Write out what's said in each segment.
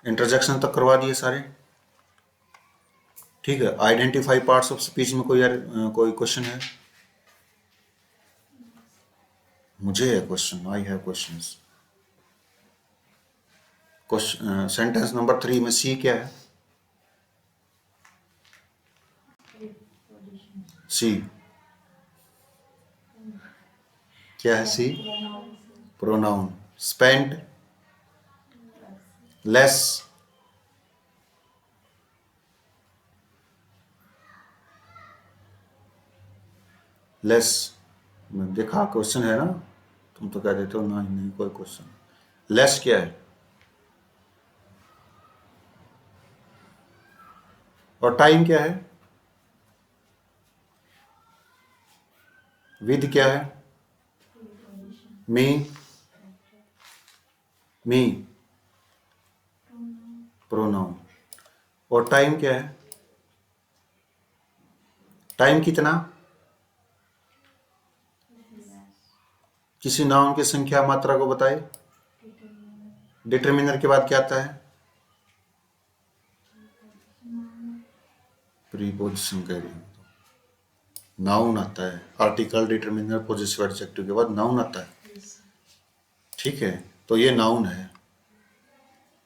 Interjection तक करवा दिए सारे। ठीक है, आइडेंटिफाई पार्ट्स ऑफ स्पीच में कोई कोई क्वेश्चन है? मुझे है question, I have questions. Question sentence number 3 में सी क्या है? सी क्या है? सी प्रोनाउन। Spent, less, less. देखा क्वेश्चन है ना, तुम तो कह देते हो ना नहीं कोई क्वेश्चन। लेस क्या है? और टाइम क्या है? विद क्या है? मी, मी प्रोनाउन। और टाइम क्या है? टाइम कितना? किसी नाउन की संख्या मात्रा को बताए। डिटरमिनर के बाद क्या आता है? प्रीपोजिशन कह रही हूं। नाउन आता है, आर्टिकल डिटरमिनर पोजेसिव एडजेक्टिव के बाद नाउन आता है। ठीक है, तो ये नाउन है।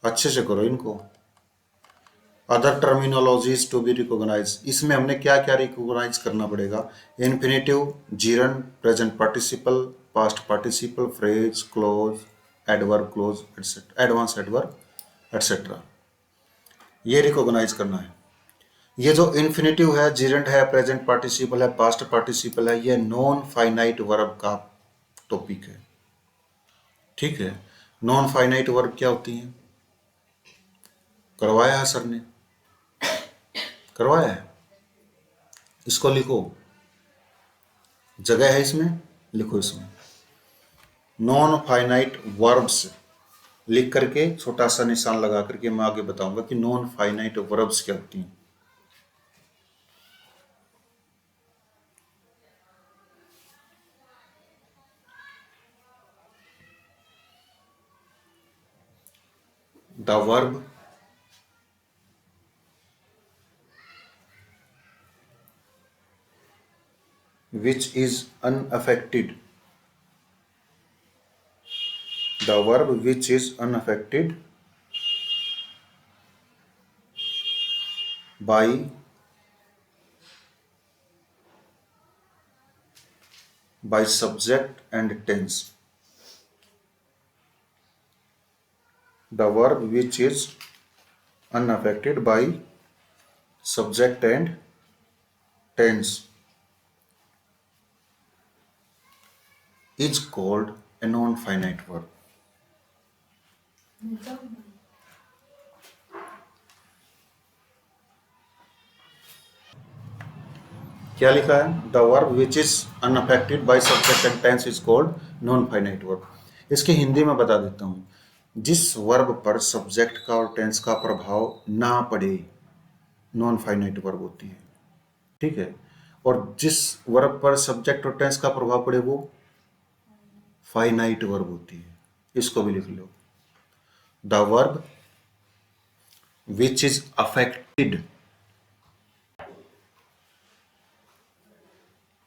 अच्छे से करो इनको। Other terminologies to be recognise, इसमें हमने क्या क्या रिकॉग्नाइज करना पड़ेगा? Infinitive, gerund, present participle, past participle, phrase, clause, adverb clause, etcetera, advance adverb, etcetera. ये रिकॉग्नाइज करना है। ये जो इन्फिनेटिव है, जीरेंट है, प्रेजेंट पार्टिसिपल है, पास्ट पार्टिसिपल है, ये नॉन फाइनाइट वर्ब का टॉपिक है। ठीक है, नॉन फाइनाइट वर्ब क्या होती है? करवाया है सर ने, करवाया है। इसको लिखो, जगह है इसमें, लिखो इसमें नॉन फाइनाइट वर्ब्स लिख करके छोटा सा निशान लगा करके मैं आगे बताऊंगा कि नॉन फाइनाइट वर्ब्स क्या होती हैं। The verb which is unaffected, the verb which is unaffected by subject and tense, the verb which is unaffected by subject and tense is called a non-finite verb. क्या लिखा है? The verb which is unaffected by subject and tense is called non finite verb. इसके हिंदी में बता देता हूँ, जिस verb पर सब्जेक्ट का और टेंस का प्रभाव ना पड़े नॉन फाइनाइट वर्ब होती है। ठीक है, और जिस वर्ब पर सब्जेक्ट और टेंस का प्रभाव पड़े वो फाइनाइट वर्ब होती है। इसको भी लिख लो, the verb which is affected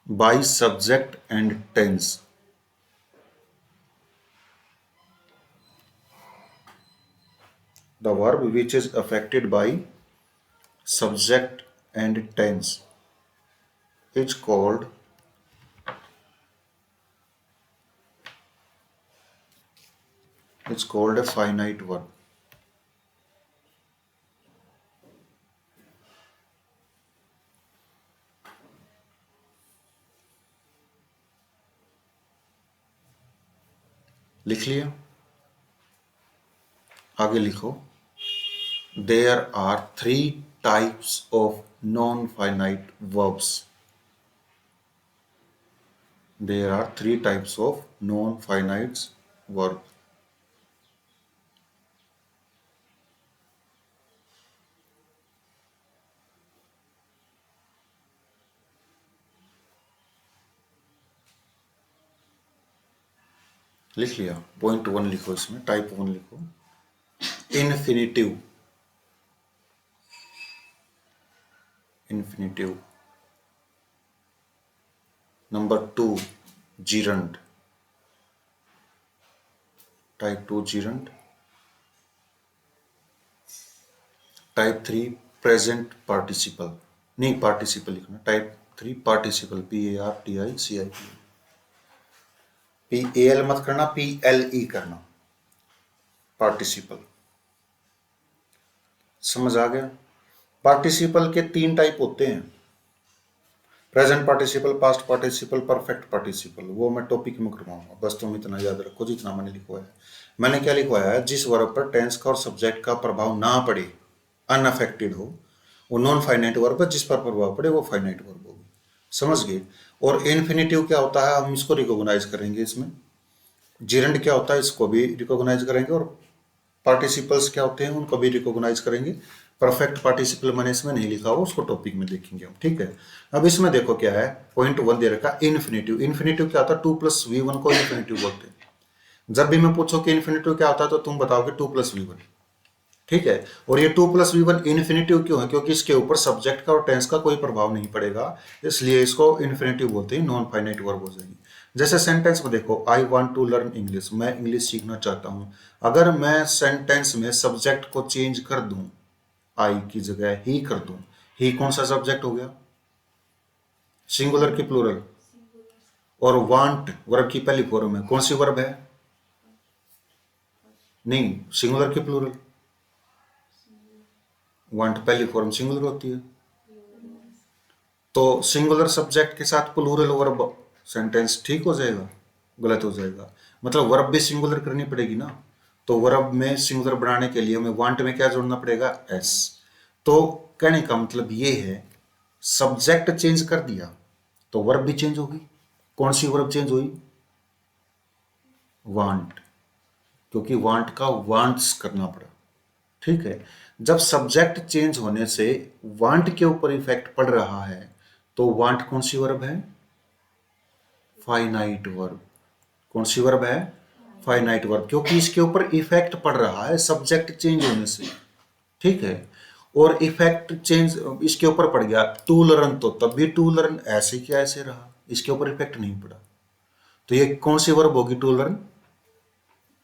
by subject and tense the verb which is affected by subject and tense is called a finite verb. लिख लिया? आगे लिखो, there are 3 types of non-finite verbs. There are 3 types of non-finite verb. लिख लिया? Point 1 लिखो, इसमें type 1 लिखो। Infinitive, infinitive. Number 2 gerund, type 2 gerund. Type 3 present participle, नहीं पार्टिसिपल लिखना, टाइप 3 पार्टिसिपल, PARTICIPL, PAL मत करना, PLE करना, पार्टिसिपल। समझ आ गया? पार्टिसिपल के 3 टाइप होते हैं, present participle, past participle, perfect participle. वो मैं टॉपिक में करवाऊंगा, बस तुम इतना याद रखो जितना मैंने लिखवाया है। मैंने क्या लिखवाया है, जिस वर्ब पर टेंस का और सब्जेक्ट का प्रभाव ना पड़े, अनअफेक्टेड हो, वो नॉन फाइनाइट वर्ब है। जिस पर प्रभाव पड़े वो फाइनाइट वर्ब होगी। समझ गए? और इन्फिनिटिव क्या होता है, हम इसको रिकॉग्नाइज करेंगे इसमें। जिरंड क्या होता है, इसको भी रिकॉग्नाइज करेंगे। और पार्टिसिपल्स क्या होते हैं, उनको भी रिकॉग्नाइज करेंगे। परफेक्ट पार्टिसिपल मैंने इसमें नहीं लिखा हो, उसको टॉपिक में देखेंगे हम। ठीक है, अब इसमें देखो क्या है, पॉइंट 1 दे रखा इन्फिनिटिव। इन्फिनिटिव क्या होता है, 2+V1 को इन्फिनिटिव बोलते हैं। जब भी मैं पूछो कि इन्फिनिटिव क्या होता है तो तुम बताओगे 2+V1। ठीक है, और ये 2+V1 इन्फिनिटिव क्यों है, क्योंकि इसके ऊपर सब्जेक्ट का और टेंस का कोई प्रभाव नहीं पड़ेगा, इसलिए इसको इन्फिनिटिव बोलते हैं, नॉन फाइनाइट वर्ब हो जाएगी। जैसे सेंटेंस में देखो, I want to learn English, मैं इंग्लिश सीखना चाहता हूं। अगर मैं सेंटेंस में सब्जेक्ट को चेंज कर दूं, आई की जगह ही कर दूं, ही कौन सा सब्जेक्ट हो गया, सिंगुलर की प्लूरल? और वांट वर्ब की पहली फॉर्म है, कौन सी वर्ब है? नहीं, सिंगुलर की प्लूरल? वांट पहली फॉर्म सिंगुलर होती है, तो सिंगुलर सब्जेक्ट के साथ प्लूरल वर्ब, सेंटेंस ठीक हो जाएगा? गलत हो जाएगा। मतलब वर्ब भी सिंगुलर करनी पड़ेगी ना, तो वर्ब में सिंगुलर बनाने के लिए हमें वांट में क्या जोड़ना पड़ेगा, एस। तो कहने का मतलब ये है, सब्जेक्ट चेंज कर दिया तो वर्ब भी चेंज होगी। कौन सी वर्ब चेंज हुई? वांट, क्योंकि वांट का वांट्स करना पड़ा। ठीक है, जब सब्जेक्ट चेंज होने से वांट के ऊपर इफेक्ट पड़ रहा है, तो वांट कौन सी वर्ब है? Finite verb. कौन सी वर्ब है? फाइनाइट वर्ब, क्योंकि इसके ऊपर इफेक्ट पड़ रहा है सब्जेक्ट चेंज होने से। ठीक है, और इफेक्ट चेंज इसके ऊपर पड़ गया, टू लर्न, तो तब भी टू लर्न ऐसे क्या ऐसे रहा, इसके ऊपर इफेक्ट नहीं पड़ा। तो ये कौन सी वर्ब होगी, to learn?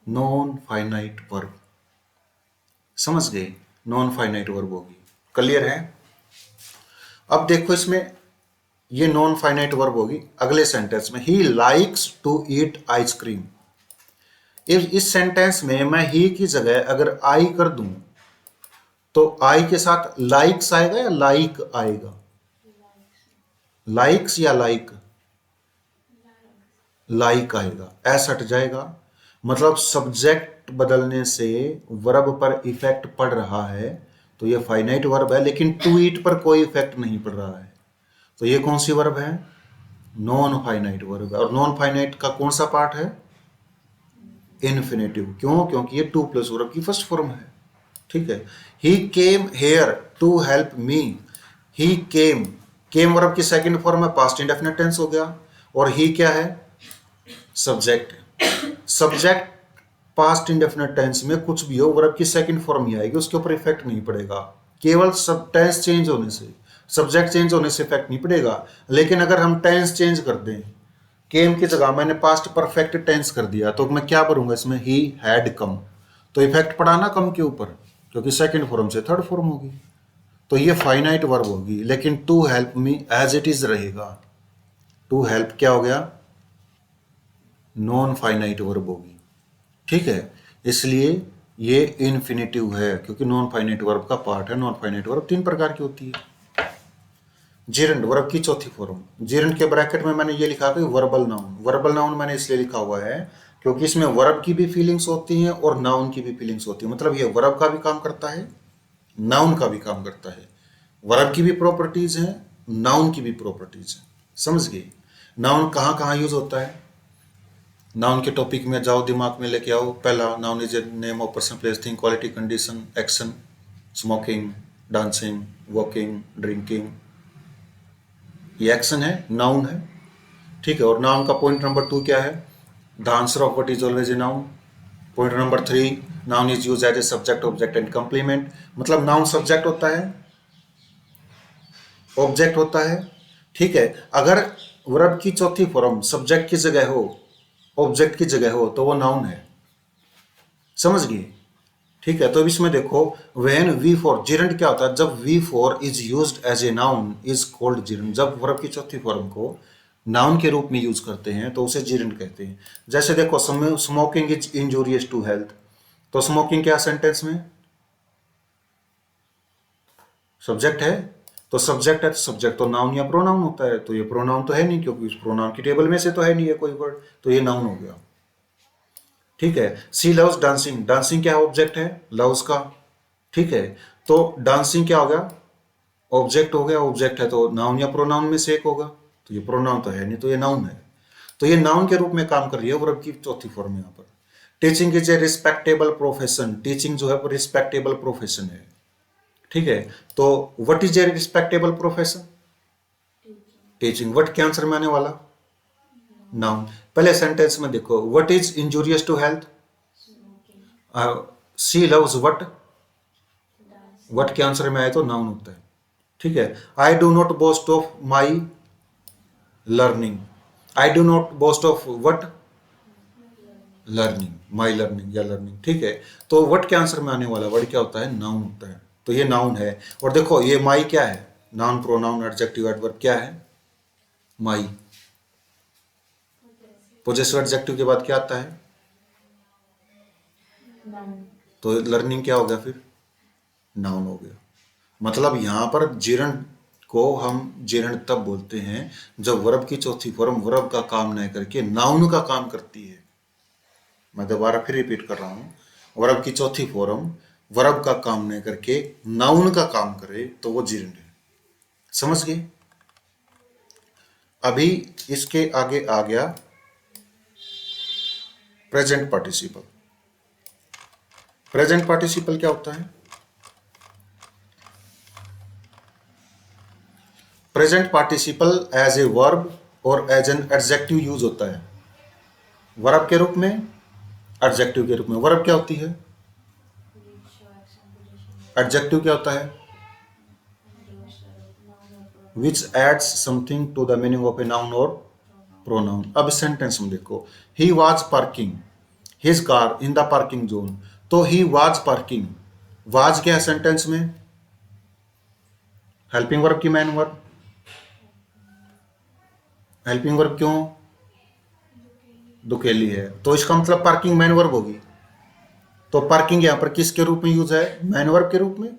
Non finite verb. समझ गए? नॉन फाइनाइट वर्ब होगी। क्लियर है? अब देखो इसमें, ये नॉन फाइनाइट वर्ब होगी। अगले सेंटेंस में, he likes to eat ice cream. इस सेंटेंस में मैं ही की जगह अगर आई कर दूं, तो आई के साथ लाइक्स आएगा या लाइक आएगा? लाइक्स या लाइक? लाइक आएगा, एस हट जाएगा। मतलब सब्जेक्ट बदलने से वर्ब पर इफेक्ट पड़ रहा है, तो ये फाइनाइट वर्ब है, लेकिन टू ईट पर कोई इफेक्ट नहीं पड़ रहा है, तो ये कौन सी वर्ब है? नॉन फाइनाइट वर्ब है। और नॉन फाइनाइट का कौन सा पार्ट है? इन्फिनेटिव। क्यों? क्योंकि ये 2+ वर्ब की फर्स्ट फॉर्म है। ठीक है, he came here to help me. He came, came verb की सेकंड फॉर्म है, पास्ट इंडेफिनिट टेंस हो गया। और ही क्या है? Subject. Subject past indefinite tense में कुछ भी हो, वर्ब की सेकंड फॉर्म ही आएगी, उसके ऊपर इफेक्ट नहीं पड़ेगा। केवल सब टेंस चेंज होने से, सब्जेक्ट चेंज होने से इफेक्ट नहीं पड़ेगा। लेकिन अगर हम टेंस चेंज कर दें, केम की जगह मैंने पास्ट परफेक्ट टेंस कर दिया, तो मैं क्या करूंगा इसमें, ही हैड कम, तो इफेक्ट पड़ा ना कम के ऊपर, क्योंकि सेकंड फॉर्म से थर्ड फॉर्म होगी। तो ये फाइनाइट वर्ब होगी, लेकिन to help me as it is रहेगा। टू हेल्प क्या हो गया? नॉन फाइनाइट वर्ब होगी। ठीक है, इसलिए ये इन्फिनिटिव है, क्योंकि नॉन फाइनाइट वर्ब का पार्ट है। नॉन फाइनाइट वर्ब 3 प्रकार की होती है। जिरंड वर्ब की चौथी फॉर्म, जिरंड के ब्रैकेट में मैंने ये लिखा कि वर्बल नाउन। वर्बल नाउन मैंने इसलिए लिखा हुआ है क्योंकि इसमें वर्ब की भी फीलिंग्स होती हैं और नाउन की भी फीलिंग्स होती है। मतलब ये वर्ब का भी काम करता है, नाउन का भी काम करता है। वर्ब की भी प्रॉपर्टीज हैं, नाउन की भी प्रॉपर्टीज हैं। समझ गए? नाउन कहाँ कहाँ यूज होता है? नाउन के टॉपिक में जाओ, दिमाग में लेके आओ। पहला, noun is a name of person, place, thing, quality, condition, action. Smoking, dancing, walking, drinking, ये एक्शन है, नाउन है। ठीक है, और नाउन का पॉइंट नंबर 2 क्या है? The answer of what is always a noun. Point number 3, noun is use as a subject object and complement. मतलब नाउन सब्जेक्ट होता है, ऑब्जेक्ट होता है, ठीक है। अगर वर्ब की चौथी फॉर्म सब्जेक्ट की जगह हो, ऑब्जेक्ट की जगह हो, तो वो नाउन है, समझ गए, ठीक है। तो इसमें देखो, व्हेन वी फोर, जिरंड क्या होता है, जब V four is used as a noun is called gerund. जब वर्ब की चौथी फॉर्म को नाउन के रूप में यूज करते हैं तो उसे जिरंड कहते हैं। जैसे देखो, smoking is injurious to health, तो स्मोकिंग क्या सेंटेंस में सब्जेक्ट है, तो सब्जेक्ट है, तो सब्जेक्ट तो नाउन या प्रोनाउन होता है, तो ये प्रोनाउन तो है नहीं, क्योंकि उस प्रोनाउन की टेबल में से तो है नहीं है कोई वर्ड, तो ये नाउन हो गया, ठीक है। सी लव्स डांसिंग, डांसिंग क्या ऑब्जेक्ट है, लव्स का, ठीक है। तो डांसिंग क्या हो गया, ऑब्जेक्ट हो गया, ऑब्जेक्ट है तो नाउन या प्रोनाउन में से एक होगा, तो ये प्रोनाउन तो है नहीं, तो ये नाउन है। तो ये नाउन के रूप में काम कर रही है वर्ब की चौथी फॉर्म यहाँ पर। Teaching is a respectable profession, teaching जो है वो रिस्पेक्टेबल प्रोफेशन है, ठीक है। तो what is a respectable profession, teaching. What के आंसर में आने वाला, नाउन। पहले सेंटेंस में देखो, what is injurious to health, she loves what, what के आंसर में आए तो नाउन होता है, ठीक है। I do not boast of my learning, I do not boast of what, learning, my learning या लर्निंग, ठीक है। तो व्हाट के आंसर में आने वाला वर्ड क्या होता है, नाउन होता है, तो ये नाउन है। और देखो ये माई क्या है, नाउन प्रोनाउन एडजेक्टिव एडवर्ब क्या है, माई। पोजेसिव एडजेक्टिव के बाद क्या आता है, तो लर्निंग क्या हो गया फिर, नाउन हो गया। मतलब यहां पर जिरण को हम जिरण तब बोलते हैं जब वर्ब की चौथी फॉर्म वर्ब का काम न करके नाउन का काम करती है। मैं दोबारा फिर रिपीट कर रहा हूं, वर्ब की चौथी फॉर्म वर्ब का काम न करके नाउन का काम करे तो वो जिरण है, समझ गए। अभी इसके आगे आ गया प्रेजेंट पार्टिसिपल। प्रेजेंट पार्टिसिपल क्या होता है, present participle as a verb और एज एन एडजेक्टिव यूज होता है, वर्ब के रूप में, एडजेक्टिव के रूप में। वर्ब क्या होती है, एडजेक्टिव क्या होता है, which adds something to the meaning of a noun और प्रोनाउन। अब सेंटेंस में देखो, he was parking his car in the parking zone, तो ही वाज पार्किंग, वाज क्या है सेंटेंस में, हेल्पिंग वर्ब की मैन वर्ब, हेल्पिंग वर्ब क्यों, दुकेली है, तो इसका मतलब पार्किंग मैन वर्ब होगी। तो पार्किंग यहां पर किसके रूप में यूज है, मैन वर्ब के रूप में,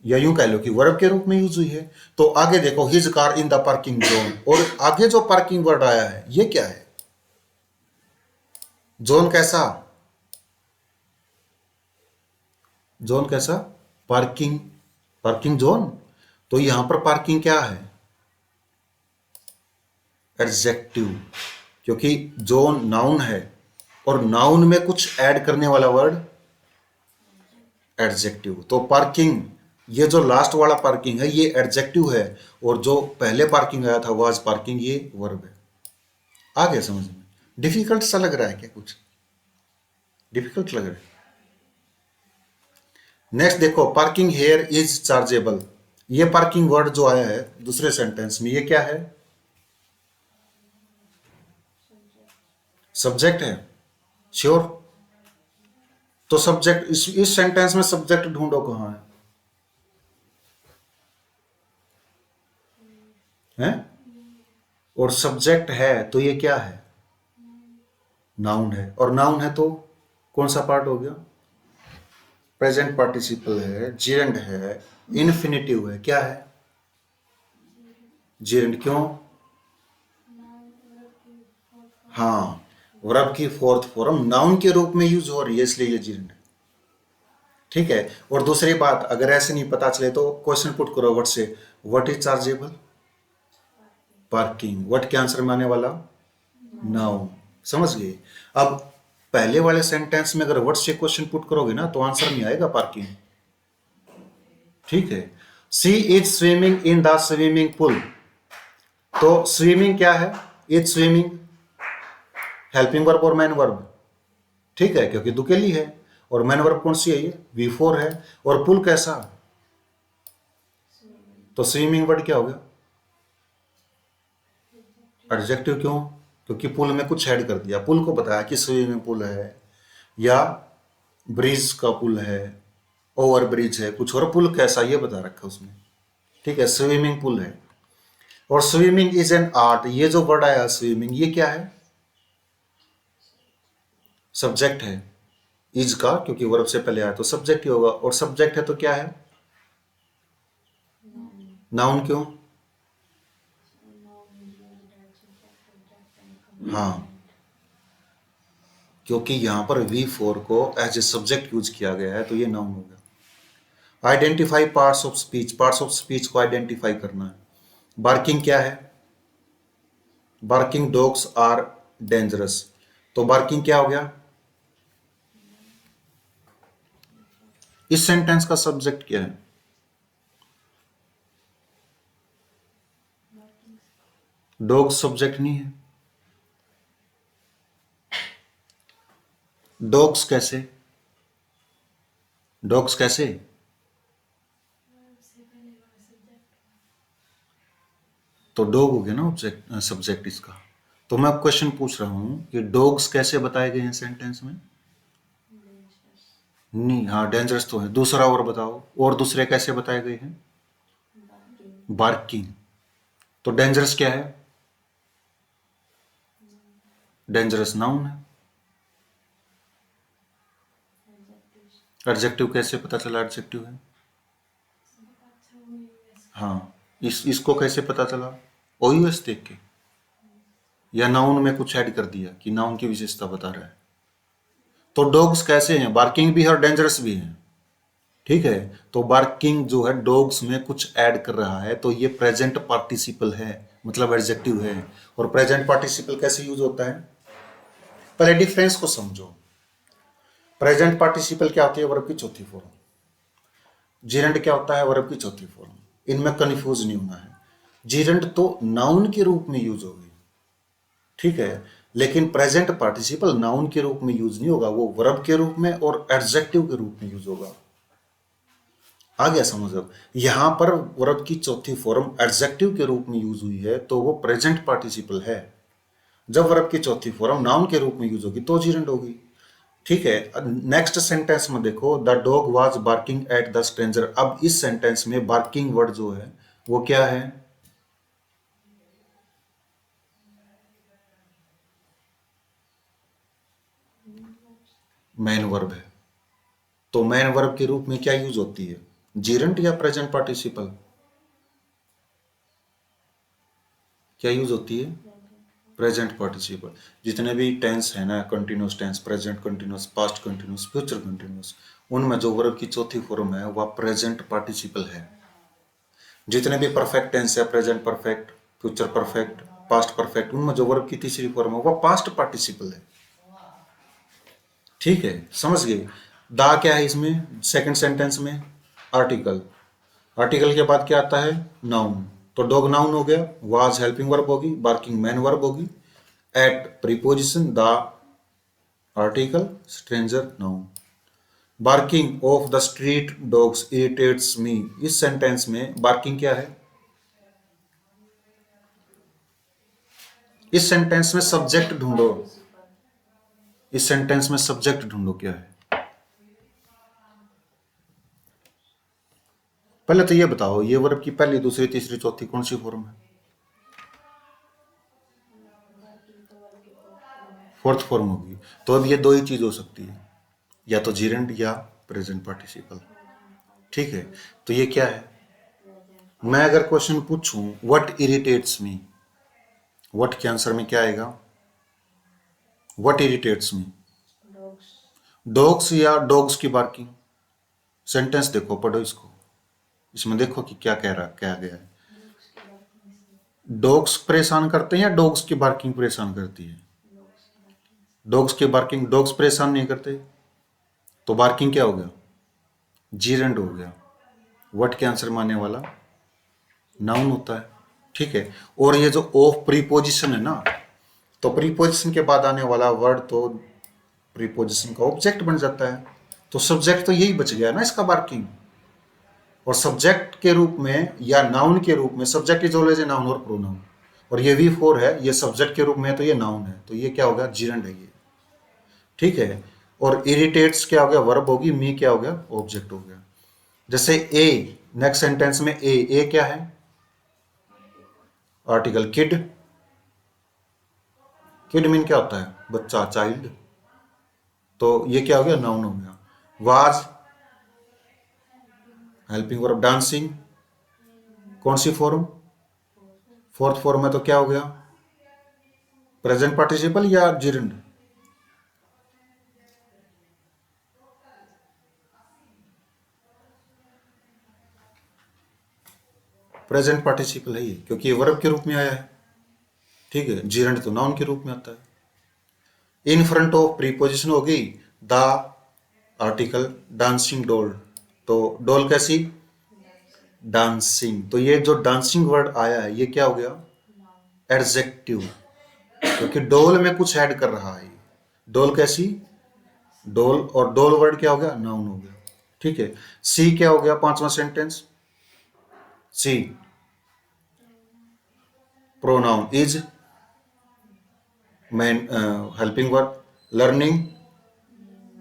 या यूं कह लो कि वर्ब के रूप में यूज हुई है। तो आगे देखो, his car in the parking zone, और आगे जो पार्किंग वर्ड आया है ये क्या है, जोन कैसा, जोन कैसा, पार्किंग, पार्किंग जोन। तो यहां पर पार्किंग क्या है, एडजेक्टिव, क्योंकि जोन नाउन है और नाउन में कुछ ऐड करने वाला वर्ड एडजेक्टिव। तो पार्किंग, ये जो लास्ट वाला पार्किंग है ये एडजेक्टिव है, और जो पहले पार्किंग आया था वाज पार्किंग, ये वर्ब है। आ गया समझ में, डिफिकल्ट सा लग रहा है क्या, कुछ डिफिकल्ट लग रहा है। नेक्स्ट देखो, पार्किंग हेयर इज चार्जेबल, ये पार्किंग वर्ड जो आया है दूसरे सेंटेंस में, ये क्या है, सब्जेक्ट है, श्योर। तो सब्जेक्ट, इस सेंटेंस में सब्जेक्ट ढूंढो कहां है, और सब्जेक्ट है तो ये क्या है, नाउन है, और नाउन है तो कौन सा पार्ट हो गया, प्रेजेंट पार्टिसिपल है, जिरेंड है, इन्फिनिटिव है, क्या है, जिरेंड क्यों, हाँ, वर्ब की फोर्थ फॉर्म नाउन के रूप में यूज हो रही है, इसलिए ये जिरेंड है, ठीक है। और दूसरी बात, अगर ऐसे नहीं पता चले तो क्वेश्चन पुट करो व्हाट से, what is chargeable, parking, what के आंसर में आने वाला, नाउन, समझ गए। अब पहले वाले सेंटेंस में अगर व्हाट से क्वेश्चन पुट करोगे ना तो आंसर नहीं आएगा पार्किंग, ठीक है। She is swimming in the swimming pool, तो स्विमिंग क्या है, इज स्विमिंग हेल्पिंग वर्ब और मैन वर्ब, ठीक है, क्योंकि दुकेली है। और मेन वर्ब कौन सी है, ये V4 है। और पुल कैसा, तो स्विमिंग वर्ड क्या हो गया, एडजेक्टिव। क्यों, क्योंकि पुल में कुछ ऐड कर दिया। पुल को बताया कि स्विमिंग पूल है या ब्रिज का पुल है, ओवर ब्रिज है कुछ, और पुल कैसा ये बता रखा है उसमें। ठीक है, स्विमिंग पूल है। और स्विमिंग इज एन आर्ट, ये जो वर्ड आया स्विमिंग, ये क्या है, सब्जेक्ट है। इज का क्योंकि वर्ब से पहले आया तो सब्जेक्ट ही होगा, और सब्जेक्ट है तो क्या है, नाउन। क्यों, हाँ, क्योंकि यहां पर V4 को एज ए सब्जेक्ट यूज किया गया है तो ये नाउन हो गया। Identify parts of speech, parts of speech को आइडेंटिफाई करना है। बार्किंग क्या है, बार्किंग डॉग्स आर डेंजरस, तो बार्किंग क्या हो गया, इस सेंटेंस का सब्जेक्ट क्या है, डॉग सब्जेक्ट नहीं है। डॉग्स कैसे, डॉग्स कैसे, तो डॉग हो गया ना ऑब्जेक्ट, सब्जेक्ट इसका। तो मैं अब क्वेश्चन पूछ रहा हूं कि डॉग्स कैसे बताए गए हैं सेंटेंस में, नहीं, हाँ डेंजरस तो है। दूसरा और बताओ, और दूसरे कैसे बताए गए हैं, बार्किंग। तो डेंजरस क्या है, डेंजरस नाउन है। एडजेक्टिव कैसे पता चला एडजेक्टिव है, हाँ, इसको कैसे पता चला, ओयूएस देख के, या नाउन में कुछ ऐड कर दिया कि नाउन की विशेषता बता रहा है। तो डॉग्स कैसे हैं, बार्किंग भी है और डेंजरस भी है। ठीक है, तो बार्किंग जो है डॉग्स में कुछ ऐड कर रहा है, तो ये प्रेजेंट पार्टिसिपल है, मतलब एडजेक्टिव है। और प्रेजेंट पार्टिसिपल कैसे यूज होता है, पहले डिफरेंस को समझो। प्रेजेंट पार्टिसिपल क्या होती है, वर्ब की चौथी फॉर्म। जीरेंट क्या होता है, वर्ब की चौथी फॉर्म। इनमें कंफ्यूज नहीं होना है। जीरेंट तो नाउन के रूप में यूज होगी, ठीक है, लेकिन प्रेजेंट पार्टिसिपल नाउन के रूप में यूज नहीं होगा, वो वर्ब के रूप में और एडजेक्टिव के रूप में यूज होगा। आ गया समझ। अब यहां पर वर्ब की चौथी फॉर्म एडजेक्टिव के रूप में यूज हुई है तो वो प्रेजेंट पार्टिसिपल है। जब वर्ब की चौथी फॉर्म नाउन के रूप में यूज होगी तो जीरेंट होगी। ठीक है, नेक्स्ट सेंटेंस में देखो, the dog was barking at the stranger. अब इस सेंटेंस में बार्किंग वर्ड जो है वो क्या है, मेन वर्ब है। तो मेन वर्ब के रूप में क्या यूज होती है, जीरेंट या प्रेजेंट पार्टिसिपल, क्या यूज होती है, प्रेजेंट पार्टिसिपल। जितने भी टेंस है ना, continuous tense, present continuous, past continuous, future continuous, उनमें जो वर्ब की चौथी फॉर्म है वह प्रेजेंट पार्टिसिपल है। जितने भी परफेक्ट टेंस है, present perfect, future perfect, past perfect, उनमें जो वर्ब की तीसरी फॉर्म है वह पास्ट पार्टिसिपल है। ठीक है, समझ गए। दा क्या है इसमें, सेकंड सेंटेंस में आर्टिकल। आर्टिकल के बाद क्या आता है, नाउन। तो डॉग नाउन हो गया, वाज हेल्पिंग वर्ब होगी, बार्किंग मैन वर्ब होगी, at preposition, the article, stranger noun. Barking of the street dogs irritates me. इस सेंटेंस में बार्किंग क्या है, इस सेंटेंस में सब्जेक्ट ढूंढो, इस सेंटेंस में सब्जेक्ट ढूंढो क्या है। पहले तो ये बताओ, ये वर्ब की पहली, दूसरी, तीसरी, चौथी कौन सी फॉर्म है, फोर्थ फॉर्म होगी। तो अब ये दो ही चीज हो सकती है, या तो जीरेंट या प्रेजेंट पार्टिसिपल। ठीक है, तो ये क्या है, मैं अगर क्वेश्चन पूछूं व्हाट इरिटेट्स मी, व्हाट के आंसर में क्या आएगा, व्हाट इरिटेट्स मी, डॉग्स या डॉग्स की बार्किंग। सेंटेंस देखो, पढ़ो इसको, इसमें देखो कि क्या कह रहा, क्या गया है। डॉग्स परेशान करते हैं या डॉग्स की बार्किंग परेशान करती है, डॉग्स की बार्किंग, डॉग्स परेशान नहीं करते, तो बार्किंग क्या हो गया, जीरेंड हो गया। व्हाट के आंसर में आने वाला नाउन होता है। ठीक है, और ये जो ऑफ प्रीपोजिशन है ना, तो प्रीपोजिशन के बाद आने वाला वर्ड तो प्रीपोजिशन का ऑब्जेक्ट बन जाता है। तो सब्जेक्ट तो यही बच गया ना इसका वर्किंग। और सब्जेक्ट के रूप में या नाउन के रूप में, subject is always a noun और प्रोनाउन, और ये V4 है, ये सब्जेक्ट के रूप में है तो ये नाउन है, तो ये क्या होगा, जीरंड है ये। ठीक है। और इरिटेट्स क्या हो गया, वर्ब होगी, मी क्या हो गया, ऑब्जेक्ट हो गया। जैसे ए, नेक्स्ट सेंटेंस में ए क्या है, आर्टिकल। किड, किड मीन क्या होता है, बच्चा, चाइल्ड, तो ये क्या हो गया, नाउन हो गया। Was, helping verb. डांसिंग, कौन सी फॉर्म, फोर्थ फॉर्म में, तो क्या हो गया, प्रेजेंट पार्टिसिपल या जिरंड, प्रेजेंट पार्टिसिपल है ये, क्योंकि ये वर्ब के रूप में आया है। ठीक है। जिरंड तो नाउन के रूप में आता है। इन फ्रंट ऑफ प्रीपोजिशन हो गई द, आर्टिकल। डांसिंग डॉल, तो डॉल कैसी, डांसिंग, तो ये जो डांसिंग वर्ड आया है ये क्या हो गया, एडजेक्टिव, क्योंकि डोल में कुछ ऐड कर रहा है। डोल कैसी, डोल, और डोल वर्ड क्या हो गया, नाउन हो गया। ठीक है। सी क्या हो गया, पांचवा sentence, she pronoun. Is main, helping verb. Learning,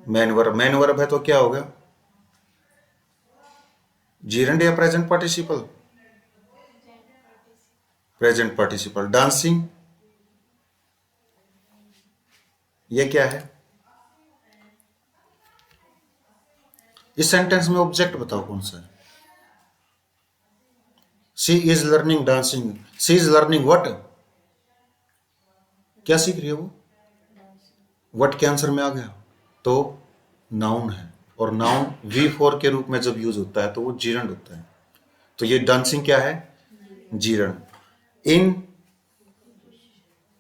main verb. Main verb है तो क्या हो गया, gerund or present participle, present participle. Dancing, ये क्या है, इस सेंटेंस में ऑब्जेक्ट बताओ कौन सा है। She is learning dancing, she is learning what, क्या सीख रही है वो, व्हाट के आंसर में आ गया, तो नाउन है। और नाउन V4 के रूप में जब यूज होता है तो वो जीरंड होता है। तो ये डांसिंग क्या है, जीरंड। इन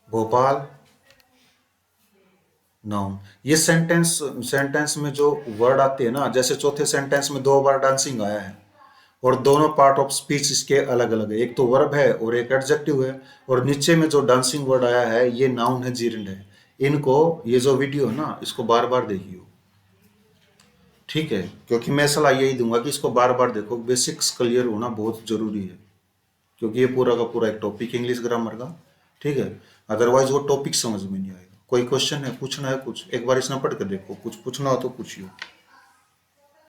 भोपाल, नाउन। ये सेंटेंस में जो वर्ड आते हैं ना, जैसे चौथे सेंटेंस में 2 बार डांसिंग आया है, और दोनों पार्ट ऑफ स्पीच इसके अलग अलग है, एक तो वर्ब है और एक एडजेक्टिव है, और नीचे में जो डांसिंग वर्ड आया है ये नाउन है, जीरंड है। इनको, ये जो वीडियो है ना, इसको बार बार देखियो। ठीक है। क्योंकि मैं सलाह यही दूंगा कि इसको बार बार देखो, बेसिक्स क्लियर होना बहुत जरूरी है, क्योंकि ये पूरा का पूरा एक टॉपिक इंग्लिश ग्रामर का। ठीक है। अदरवाइज वो टॉपिक समझ में नहीं आएगा। कोई क्वेश्चन है, पूछना है कुछ, एक बार इसमें पढ़ कर देखो, कुछ पूछना हो तो पूछिए।